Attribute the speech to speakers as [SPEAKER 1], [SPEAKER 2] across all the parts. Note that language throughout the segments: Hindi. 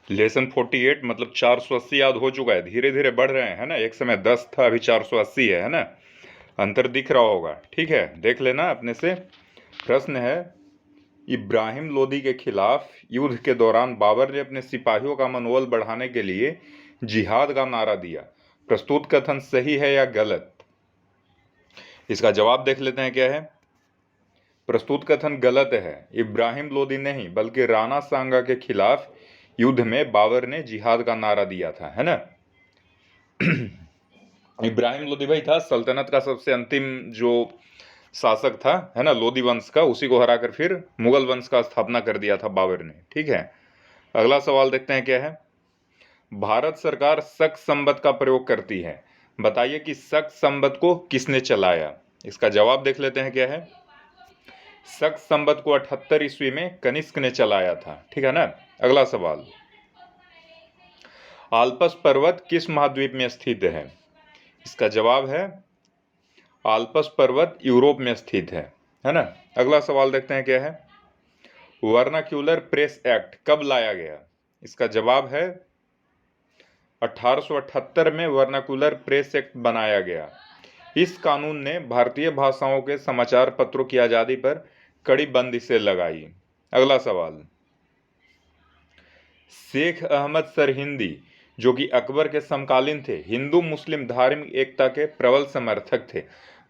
[SPEAKER 1] लेसन 48 मतलब 480 याद हो चुका है, धीरे धीरे बढ़ रहे हैं, है ना। एक समय 10 था, अभी 480 है ना। अंतर दिख रहा होगा, ठीक है, देख लेना अपने से। प्रश्न है, इब्राहिम लोदी के खिलाफ युद्ध के दौरान बाबर ने अपने सिपाहियों का मनोबल बढ़ाने के लिए जिहाद का नारा दिया। प्रस्तुत कथन सही है या गलत? इसका जवाब देख लेते हैं क्या है। प्रस्तुत कथन गलत है। इब्राहिम लोदी नहीं बल्कि राणा सांगा के खिलाफ युद्ध में बाबर ने जिहाद का नारा दिया था, है ना। इब्राहिम लोदी भाई था सल्तनत का सबसे अंतिम जो शासक था, है ना, लोदी वंश का। उसी को हराकर फिर मुगल वंश का स्थापना कर दिया था बाबर ने, ठीक है। अगला सवाल देखते हैं क्या है। भारत सरकार शक संबत का प्रयोग करती है, बताइए कि शक संबत को किसने चलाया। इसका जवाब देख लेते हैं क्या है। शक संबत को 78 ईस्वी में कनिष्क ने चलाया था, ठीक है ना। अगला सवाल, आल्पस पर्वत किस महाद्वीप में स्थित है। इसका जवाब है आल्पस पर्वत यूरोप में स्थित है ना। अगला सवाल देखते हैं क्या है। वर्नाक्यूलर प्रेस एक्ट कब लाया गया। इसका जवाब है 1878 में वर्नाक्यूलर प्रेस एक्ट बनाया गया। इस कानून ने भारतीय भाषाओं के समाचार पत्रों की आज़ादी पर कड़ी बंदिशें लगाई। अगला सवाल, शेख अहमद सरहिंदी जो कि अकबर के समकालीन थे, हिंदू मुस्लिम धार्मिक एकता के प्रबल समर्थक थे।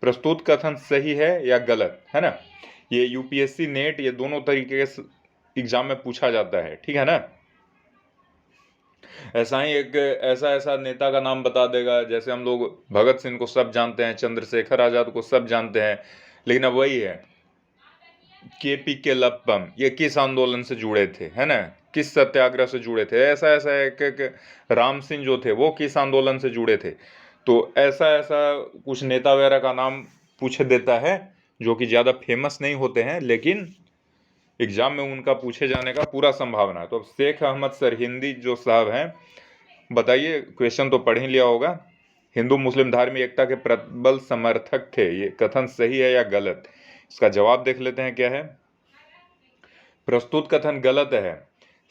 [SPEAKER 1] प्रस्तुत कथन सही है या गलत, है ना। ये यूपीएससी नेट ये दोनों तरीके के एग्जाम में पूछा जाता है, ठीक है ना। ऐसा ही एक ऐसा ऐसा नेता का नाम बता देगा, जैसे हम लोग भगत सिंह को सब जानते हैं, चंद्रशेखर आजाद को सब जानते हैं, लेकिन अब वही है केपी के लप्पम, ये किस आंदोलन से जुड़े थे, है ना, किस सत्याग्रह से जुड़े थे। ऐसा ऐसा एक एक राम सिंह जो थे वो किस आंदोलन से जुड़े थे। तो ऐसा ऐसा कुछ नेता वगैरह का नाम पूछ देता है जो कि ज़्यादा फेमस नहीं होते हैं, लेकिन एग्जाम में उनका पूछे जाने का पूरा संभावना है। तो अब शेख अहमद सरहिंदी जो साहब हैं, बताइए, क्वेश्चन तो पढ़ ही लिया होगा, हिंदू मुस्लिम धार्मिक एकता के प्रबल समर्थक थे, ये कथन सही है या गलत। इसका जवाब देख लेते हैं क्या है। प्रस्तुत कथन गलत है।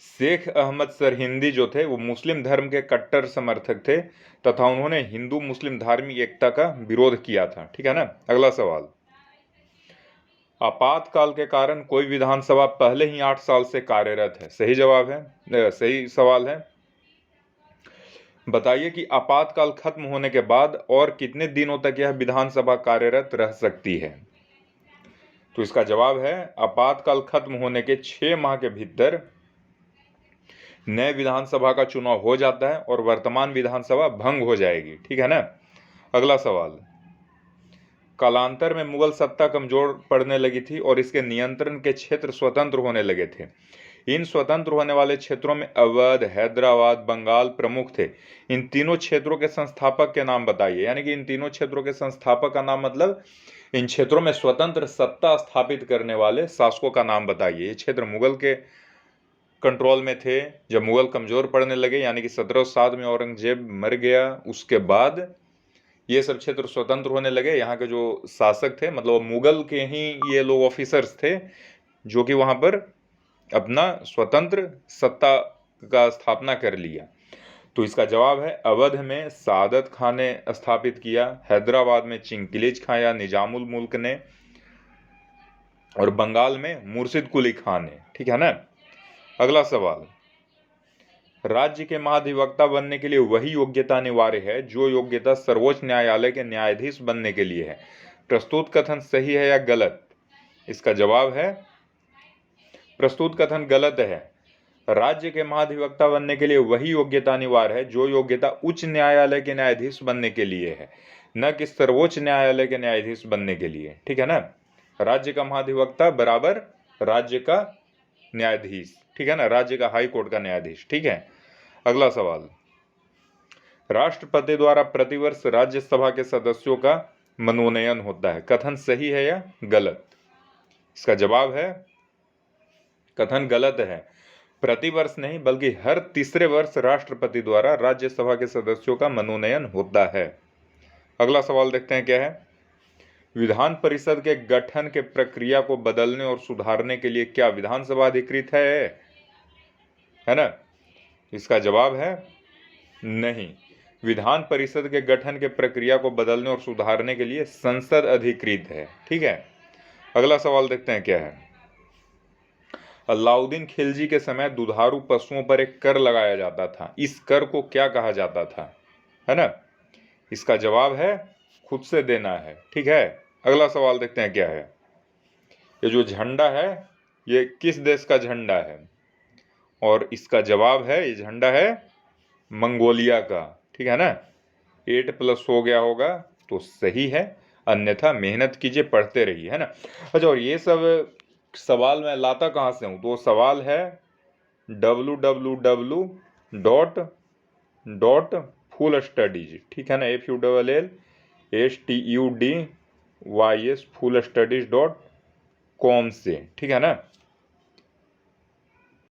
[SPEAKER 1] शेख अहमद सरहिंदी जो थे वो मुस्लिम धर्म के कट्टर समर्थक थे तथा उन्होंने हिंदू मुस्लिम धार्मिक एकता का विरोध किया था, ठीक है ना। अगला सवाल, आपातकाल के कारण कोई विधानसभा पहले ही 8 साल से कार्यरत है। सही जवाब है, सही सवाल है। बताइए कि आपातकाल खत्म होने के बाद और कितने दिनों तक यह विधानसभा कार्यरत रह सकती है। तो इसका जवाब है आपातकाल खत्म होने के 6 माह के भीतर नए विधानसभा का चुनाव हो जाता है और वर्तमान विधानसभा भंग हो जाएगी, ठीक है ना। अगला सवाल, कालांतर में मुगल सत्ता कमजोर पड़ने लगी थी और इसके नियंत्रण के क्षेत्र स्वतंत्र होने लगे थे। इन स्वतंत्र होने वाले क्षेत्रों में अवध, हैदराबाद, बंगाल प्रमुख थे। इन तीनों क्षेत्रों के संस्थापक के नाम बताइए। यानी कि इन तीनों क्षेत्रों के संस्थापक का नाम मतलब इन क्षेत्रों में स्वतंत्र सत्ता स्थापित करने वाले शासकों का नाम बताइए। ये क्षेत्र मुगल के कंट्रोल में थे। जब मुगल कमजोर पड़ने लगे, यानी कि 1707 में औरंगजेब मर गया, उसके बाद ये सब क्षेत्र स्वतंत्र होने लगे। यहाँ के जो शासक थे, मतलब मुगल के ही ये लोग ऑफिसर्स थे जो कि वहाँ पर अपना स्वतंत्र सत्ता का स्थापना कर लिया। तो इसका जवाब है अवध में सादत खां ने स्थापित किया, हैदराबाद में चिंकिलिज खां या निजामुल मुल्क ने, और बंगाल में मुर्शिद कुली खां ने, ठीक है ना। अगला सवाल, राज्य के महाधिवक्ता बनने के लिए वही योग्यता अनिवार्य है जो योग्यता सर्वोच्च न्यायालय के न्यायाधीश बनने के लिए है। प्रस्तुत कथन सही है या गलत। इसका जवाब है प्रस्तुत कथन गलत है। राज्य के महाधिवक्ता बनने के लिए वही योग्यता अनिवार्य है जो योग्यता उच्च न्यायालय के न्यायाधीश बनने के लिए है, न कि सर्वोच्च न्यायालय के न्यायाधीश बनने के लिए, ठीक है ना। राज्य का महाधिवक्ता बराबर राज्य का न्यायाधीश, ठीक है ना, राज्य का हाई कोर्ट का न्यायाधीश, ठीक है। अगला सवाल, राष्ट्रपति द्वारा प्रतिवर्ष राज्यसभा के सदस्यों का मनोनयन होता है। कथन सही है या गलत। इसका जवाब है कथन गलत है। प्रतिवर्ष नहीं बल्कि हर तीसरे वर्ष राष्ट्रपति द्वारा राज्यसभा के सदस्यों का मनोनयन होता है। अगला सवाल देखते हैं क्या है। विधान परिषद के गठन के प्रक्रिया को बदलने और सुधारने के लिए क्या विधानसभा अधिकृत है ना। इसका जवाब है नहीं। विधान परिषद के गठन के प्रक्रिया को बदलने और सुधारने के लिए संसद अधिकृत है। ठीक है, अगला सवाल देखते हैं क्या है। अलाउद्दीन खिलजी के समय दुधारू पशुओं पर एक कर लगाया जाता था, इस कर को क्या कहा जाता था, है ना। इसका जवाब है खुद से देना है। ठीक है, अगला सवाल देखते हैं क्या है। ये जो झंडा है ये किस देश का झंडा है, और इसका जवाब है ये झंडा है मंगोलिया का। ठीक है ना, 8+ हो गया होगा तो सही है, अन्यथा मेहनत कीजिए, पढ़ते रहिए, है ना। अच्छा, और ये सब सवाल मैं लाता कहाँ से हूँ, तो सवाल है www.fullstudies, ठीक है ना, FULLSTUDYS fullstudies.com से, ठीक है ना।